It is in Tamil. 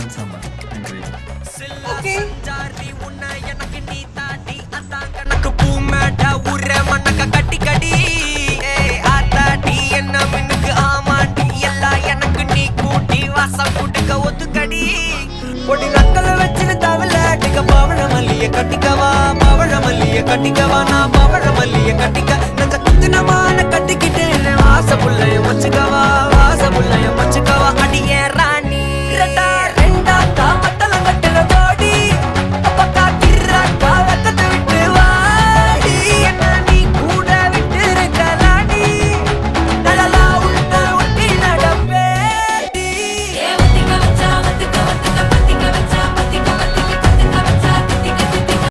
and samba and gravy. Okay. கட்டிக்கவா நான் பவழ மல்லிய கட்டிக்க நெஞ்ச குத்துனமான கட்டிக்கிட்டேன் ஆசை புள்ளைய வச்சுக்கவா